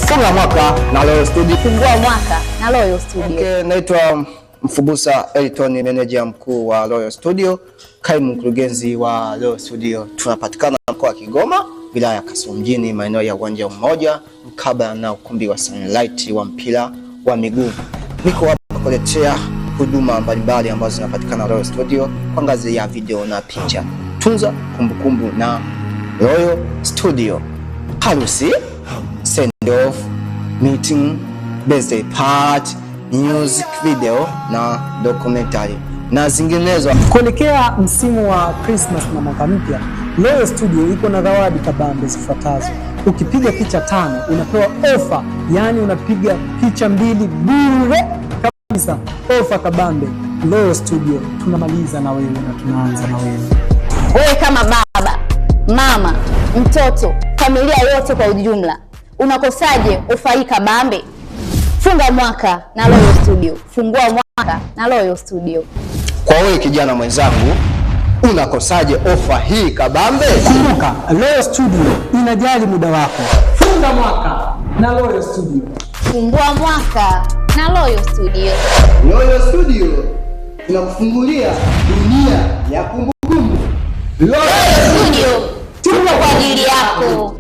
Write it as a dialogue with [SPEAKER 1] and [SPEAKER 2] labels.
[SPEAKER 1] Funga mwaka na Royal Studio.
[SPEAKER 2] Fungua mwaka na Royal Studio.
[SPEAKER 1] Okay, naitwa Mfubusa Elton, manager mkuu wa Royal Studio, kaimu mkurugenzi wa Royal Studio. Tunapatikana mkoa wa Kigoma, wilaya ya Kasulu mjini, maeneo ya Uwanja Mmoja, mkabala na ukumbi wa Sunlight wa mpira wa miguu. Niko hapa kuletea huduma mbalimbali ambazo zinapatikana Royal Studio kwa ngazi ya video na picha. Tunza kumbukumbu na Royal Studio. Harusi, send off, meeting, birthday party, music video na documentary na zinginezo.
[SPEAKER 3] Kuelekea msimu wa Christmas na mwaka mpya, Royal Studio iko na zawadi kabambe zifuatazo. Ukipiga picha 5 unapewa ofa, yani unapiga picha 2 bure kabisa. Ofa kabambe. Royal Studio, tunamaliza na wewe na tunaanza na wewe.
[SPEAKER 2] Wewe kama baba, mama, mtoto, familia yote kwa ujumla, unakosaje ofa hii kabambe? Funga mwaka na Royal Studio. Fungua mwaka na Royal Studio.
[SPEAKER 1] Kwa wewe kijana mwenzangu, unakosaje ofa hii kabambe?
[SPEAKER 3] Kumbuka, Royal Studio inajali muda wako. Funga mwaka na Royal Studio.
[SPEAKER 2] Fungua mwaka na Royal Studio.
[SPEAKER 1] Royal Studio tunakufungulia dunia ya kumbukumbu.
[SPEAKER 2] Royal Studio tupo kwa ajili yako.